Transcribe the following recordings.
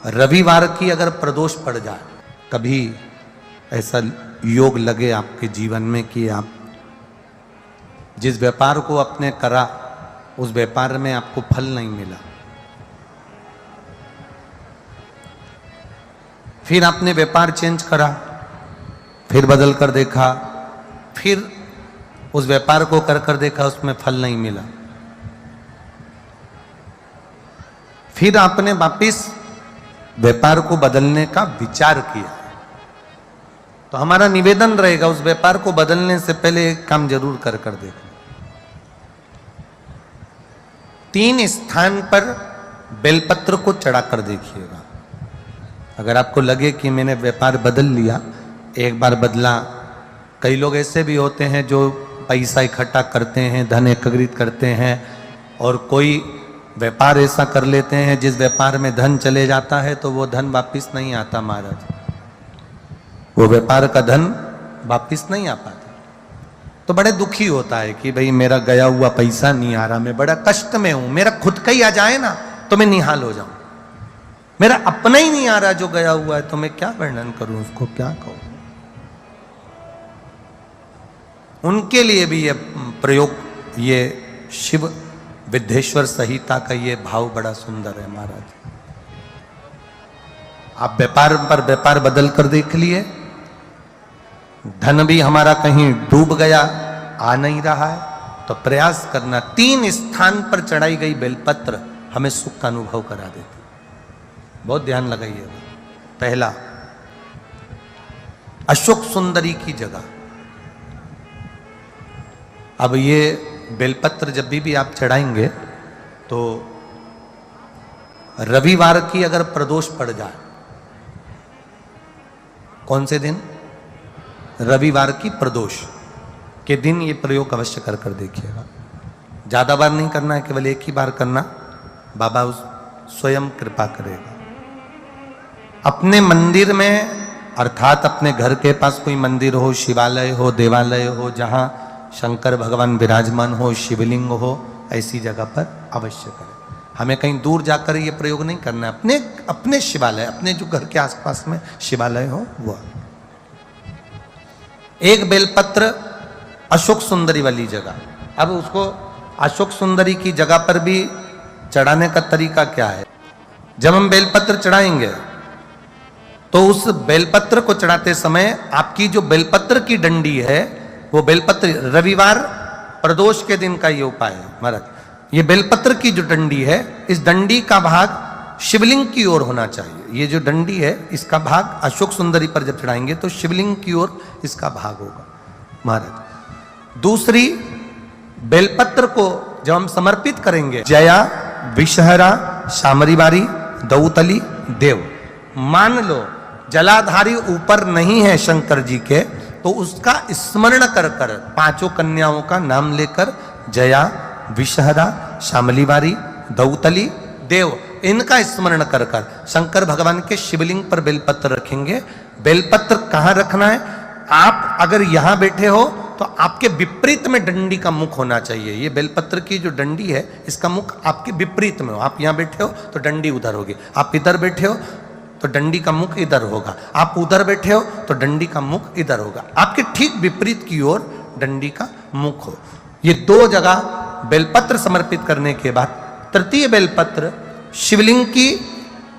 रविवार की अगर प्रदोष पड़ जाए, कभी ऐसा योग लगे आपके जीवन में कि आप जिस व्यापार को आपने करा उस व्यापार में आपको फल नहीं मिला, फिर आपने व्यापार चेंज करा, फिर बदल कर देखा, फिर उस व्यापार को कर देखा, उसमें फल नहीं मिला, फिर आपने वापिस व्यापार को बदलने का विचार किया, तो हमारा निवेदन रहेगा उस व्यापार को बदलने से पहले एक काम जरूर कर देखना। 3 स्थान पर बेलपत्र को चढ़ाकर देखिएगा। अगर आपको लगे कि मैंने व्यापार बदल लिया, एक बार बदला, कई लोग ऐसे भी होते हैं जो पैसा इकट्ठा करते हैं, धन एकत्रित करते हैं, और कोई व्यापार ऐसा कर लेते हैं जिस व्यापार में धन चले जाता है तो वो धन वापिस नहीं आता महाराज, वो व्यापार का धन वापिस नहीं आ पाता। तो बड़े दुखी होता है कि भाई मेरा गया हुआ पैसा नहीं आ रहा, मैं बड़ा कष्ट में हूं, मेरा खुद का ही आ जाए ना तो मैं निहाल हो जाऊं, मेरा अपना ही नहीं आ रहा जो गया हुआ है, तो मैं क्या वर्णन करूं, उसको क्या कहूं। उनके लिए भी ये प्रयोग, ये शिव विद्येश्वर संहिता का ये भाव बड़ा सुंदर है महाराज। आप व्यापार पर व्यापार बदल कर देख लिए, धन भी हमारा कहीं डूब गया, आ नहीं रहा है, तो प्रयास करना। 3 स्थान पर चढ़ाई गई बेलपत्र हमें सुख का अनुभव करा देती, बहुत ध्यान लगाइए। पहला, अशोक सुंदरी की जगह। अब ये बेलपत्र जब भी आप चढ़ाएंगे तो रविवार की अगर प्रदोष पड़ जाए, कौन से दिन? रविवार की प्रदोष के दिन ये प्रयोग अवश्य कर देखिएगा। ज्यादा बार नहीं करना है, केवल एक ही बार करना, बाबा उस स्वयं कृपा करेगा। अपने मंदिर में, अर्थात अपने घर के पास कोई मंदिर हो, शिवालय हो, देवालय हो, जहां शंकर भगवान विराजमान हो, शिवलिंग हो, ऐसी जगह पर अवश्य करें। हमें कहीं दूर जाकर ये प्रयोग नहीं करना है, अपने शिवालय, अपने जो घर के आसपास में शिवालय हो वो। एक बेलपत्र अशोक सुंदरी वाली जगह। अब उसको अशोक सुंदरी की जगह पर भी चढ़ाने का तरीका क्या है? जब हम बेलपत्र चढ़ाएंगे तो उस बेलपत्र को चढ़ाते समय आपकी जो बेलपत्र की डंडी है, वो बेलपत्र, रविवार प्रदोष के दिन का ये उपाय है महाराज। ये बेलपत्र की जो डंडी है, इस डंडी का भाग शिवलिंग की ओर होना चाहिए। ये जो डंडी है, इसका भाग अशोक सुंदरी पर जब चढ़ाएंगे तो शिवलिंग की ओर इसका भाग होगा महाराज। दूसरी, बेलपत्र को जब हम समर्पित करेंगे, जया, विषहरा, शामरीवारी, दौतली, देव। मान लो जलाधारी ऊपर नहीं है शंकर जी के, तो उसका स्मरण कर 5 कन्याओं का नाम लेकर, जया, विषहरा, शामलीवारी, दौतली, देव, इनका स्मरण कर शंकर भगवान के शिवलिंग पर बेलपत्र रखेंगे। बेलपत्र कहां रखना है? आप अगर यहां बैठे हो तो आपके विपरीत में डंडी का मुख होना चाहिए। ये बेलपत्र की जो डंडी है, इसका मुख आपके विपरीत में हो। आप यहां बैठे हो तो डंडी उधर होगी, आप इधर बैठे हो तो डंडी का मुख इधर होगा, आप उधर बैठे हो तो डंडी का मुख इधर होगा। आपके ठीक विपरीत की ओर डंडी का मुख हो। ये 2 जगह बेलपत्र समर्पित करने के बाद, तृतीय बेलपत्र शिवलिंग की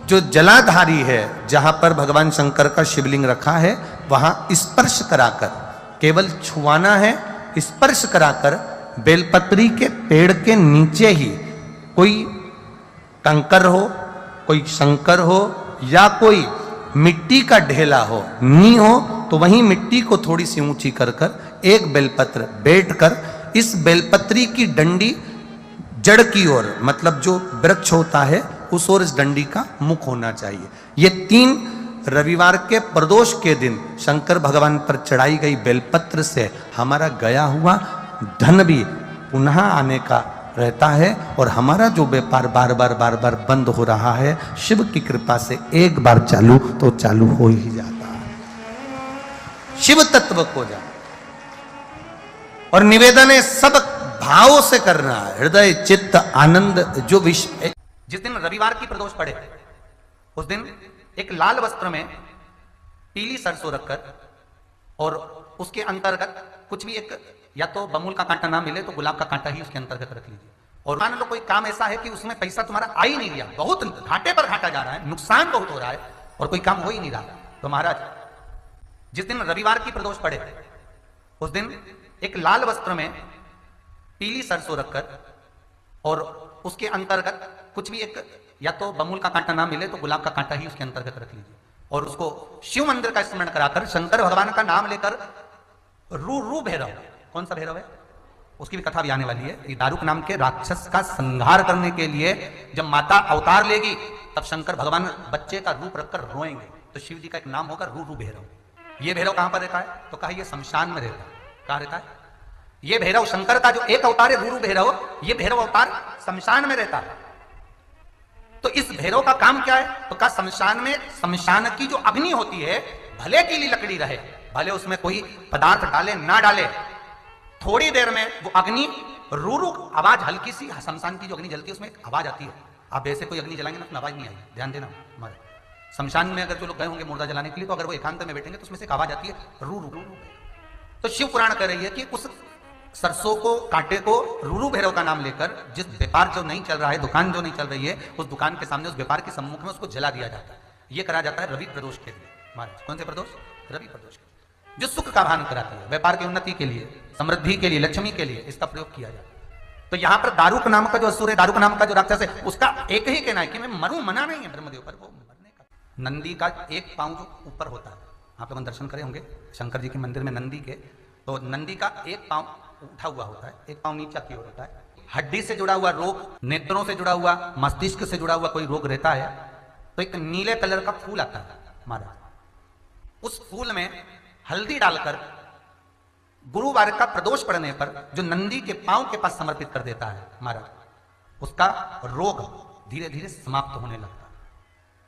जो जलाधारी है, जहां पर भगवान शंकर का शिवलिंग रखा है, वहां स्पर्श कराकर, केवल छुआना है, स्पर्श कराकर बेलपत्री के पेड़ के नीचे ही कोई कंकर हो, कोई शंकर हो, या कोई मिट्टी का ढेला हो, नी हो, तो वहीं मिट्टी को थोड़ी सी ऊंची कर एक बेलपत्र बैठकर इस बेलपत्री की डंडी जड़ की ओर, मतलब जो वृक्ष होता है उस ओर इस डंडी का मुख होना चाहिए। ये 3 रविवार के प्रदोष के दिन शंकर भगवान पर चढ़ाई गई बेलपत्र से हमारा गया हुआ धन भी पुनः आने का रहता है, और हमारा जो व्यापार बार बार बंद हो रहा है, शिव की कृपा से एक बार चालू तो चालू हो ही जाता है। शिव तत्व को जान, और निवेदन है सब भाव से करना है, हृदय चित्त आनंद। जो विश्व, जिस दिन रविवार की प्रदोष पड़े उस दिन एक लाल वस्त्र में पीली सरसों रखकर और उसके अंतर्गत कुछ भी एक, या तो बमूल का कांटा ना मिले तो गुलाब का कांटा ही उसके अंतर्गत रख लीजिए। और मान लो कोई काम ऐसा है कि उसमें पैसा तुम्हारा आ ही नहीं रहा, बहुत घाटे पर घाटा जा रहा है, नुकसान बहुत हो रहा है और कोई काम हो ही नहीं रहा, तो महाराज जिस दिन रविवार की प्रदोष पड़े उस दिन एक लाल वस्त्र में पीली सरसों रखकर और उसके अंतर्गत कुछ भी एक, या तो बमूल का कांटा ना मिले तो गुलाब का कांटा ही उसके अंतर्गत रख लीजिए और उसको शिव मंदिर का स्मरण कराकर शंकर भगवान का नाम लेकर रू भैरव, कौन सा भैरव है उसकी भी कथा भी आने वाली है। ये दारुक नाम के राक्षस का संहार करने के लिए जब माता अवतार लेगी तब शंकर भगवान बच्चे का रूप रखकर रोएंगे, तो शिव जी का एक नाम होगा रू भैरव। ये भैरव कहां पर रहता है, तो कहा ये शमशान में रहता है। कहां रहता है ये भैरव? शंकर का जो एक अवतार है रू भैरव, ये भैरव अवतार शमशान में रहता है। तो इस भैरव का काम क्या है, तो कहा शमशान में, शमशान की जो अग्नि होती है भले गीली लकड़ी रहे, भले उसमें कोई पदार्थ डाले ना डाले, थोड़ी देर में वो अग्नि रू आवाज, हल्की सी शमशान की जो अग्नि जलती है उसमें एक आवाज आती है। आप ऐसे कोई अग्नि जलाएंगे ना तो आवाज नहीं आएगी, ध्यान देना। हमारे शमशान में अगर जो लोग गए होंगे मुर्दा जलाने के लिए, तो अगर वो एकांत में बैठेंगे तो उसमें से एक आवाज आती है रू रू रू। तो शिव पुराण कह रही है कि उस सरसों को, कांटे को रूरू भैरव का नाम लेकर जिस व्यापार जो नहीं चल रहा है, दुकान जो नहीं चल रही है, उस दुकान के सामने, उस व्यापार के सम्मुख में उसको जला दिया जाता है। यह करा जाता है रवि प्रदोष के लिए। महाराज कौन से प्रदोष? रवि प्रदोष के लिए, जो सुख का भान कराती है, व्यापार की उन्नति के लिए, समृद्धि के लिए, लक्ष्मी के लिए इसका प्रयोग किया जाता है। तो यहां पर दारुक नाम का जो असुर है, दारुक नाम का जो राक्षस है, उसका एक ही कहना है कि मैं मरूं, मना नहीं है ब्रह्मदेव पर, वो मरने का। नंदी का एक पांव जो ऊपर होता है, आप लोग दर्शन करे होंगे शंकर जी के मंदिर में नंदी के, तो नंदी का एक पांव उठा हुआ होता है, एक पांव नीचा की ओर होता है। हड्डी से जुड़ा हुआ रोग, नेत्रों से जुड़ा हुआ, मस्तिष्क से जुड़ा हुआ कोई रोग रहता है तो एक नीले कलर का फूल आता है महाराज, उस फूल में हल्दी डालकर गुरुवार का प्रदोष पड़ने पर जो नंदी के पांव के पास समर्पित कर देता है महाराज, उसका रोग धीरे धीरे समाप्त होने लगता है।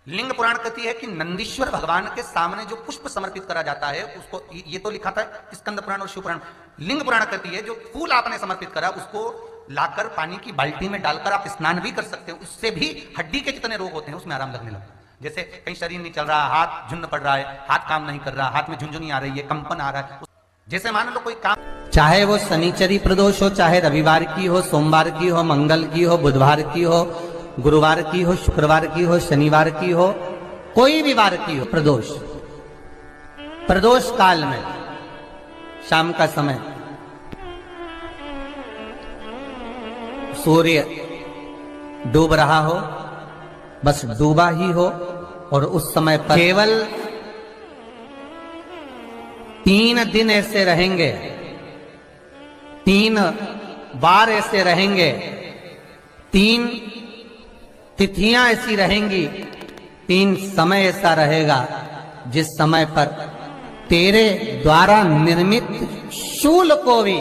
लिंग पुराण कहती है कि नंदीश्वर भगवान के सामने जो पुष्प समर्पित करा जाता है उसको, ये तो लिखा था स्कंद पुराण और शिव पुराण। लिंग पुराण कहती है जो फूल आपने समर्पित करा उसको लाकर पानी की बाल्टी में डालकर आप स्नान भी कर सकते हो, उससे भी हड्डी के जितने रोग होते हैं उसमें आराम लगने लगता है। जैसे कहीं शरीर नहीं चल रहा, हाथ झुन्न पड़ रहा है, हाथ काम नहीं कर रहा, हाथ में झुंझुनी आ रही है, कंपन आ रहा है, जैसे मान लो कोई काम, चाहे वो शनिचरी प्रदोष हो, चाहे रविवार की हो, सोमवार की हो, मंगल की हो, बुधवार की हो, गुरुवार की हो, शुक्रवार की हो, शनिवार की हो, कोई भी वार की हो, प्रदोष, प्रदोष काल में शाम का समय सूर्य डूब रहा हो, बस डूबा ही हो, और उस समय पर केवल 3 दिन ऐसे रहेंगे, 3 बार ऐसे रहेंगे, 3 तिथियां ऐसी रहेंगी, 3 समय ऐसा रहेगा जिस समय पर तेरे द्वारा निर्मित शूल को भी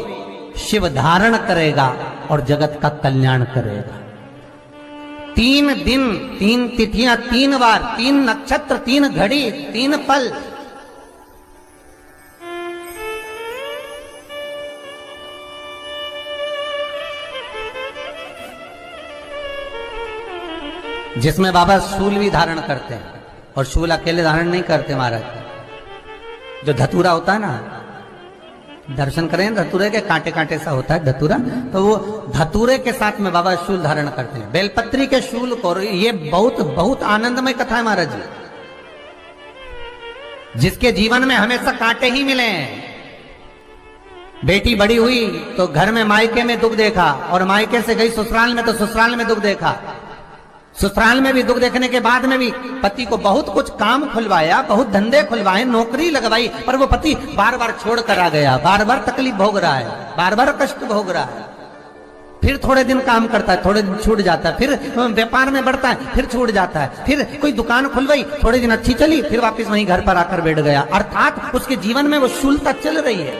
शिव धारण करेगा और जगत का कल्याण करेगा। 3 दिन, 3 तिथियां, 3 बार, 3 नक्षत्र, 3 घड़ी, 3 पल, जिसमें बाबा शूल भी धारण करते हैं, और शूल अकेले धारण नहीं करते महाराज, जो धतूरा होता है ना, दर्शन करें धतूरे के, कांटे कांटे सा होता है धतूरा, तो वो धतूरे के साथ में बाबा शूल धारण करते हैं, बेलपत्री के शूल को। ये बहुत बहुत आनंदमय कथा है महाराज जी, जिसके जीवन में हमेशा कांटे ही मिले हैं। बेटी बड़ी हुई तो घर में मायके में दुख देखा, और मायके से गई ससुराल में तो ससुराल में दुख देखा, ससुराल में भी दुख देखने के बाद में भी पति को बहुत कुछ काम खुलवाया, बहुत धंधे खुलवाए, नौकरी लगवाई, पर वो पति बार बार छोड़ कर आ गया, बार बार तकलीफ भोग रहा है, बार बार कष्ट भोग रहा है। फिर थोड़े दिन काम करता है, थोड़े दिन छूट जाता है, फिर व्यापार में बढ़ता है, फिर छूट जाता है, फिर कोई दुकान खुलवाई, थोड़े दिन अच्छी चली, फिर वापस वहीं घर पर आकर बैठ गया, अर्थात उसके जीवन में वो शूलता चल रही है।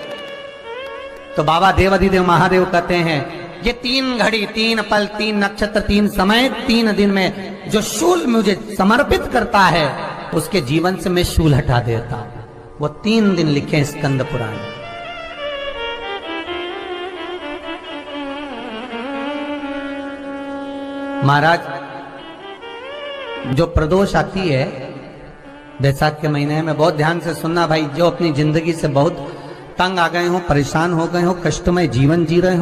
तो बाबा देवाधिदेव महादेव कहते हैं ये 3 घड़ी, 3 पल, 3 नक्षत्र, 3 समय, 3 दिन में जो शूल मुझे समर्पित करता है उसके जीवन से मैं शूल हटा देता हूं। वो 3 दिन लिखे स्कंद पुराण। महाराज जो प्रदोष आती है बैसाख के महीने में, बहुत ध्यान से सुनना भाई, जो अपनी जिंदगी से बहुत तंग आ गए हो, परेशान हो गए हो, कष्टमय जीवन जी रहे हो,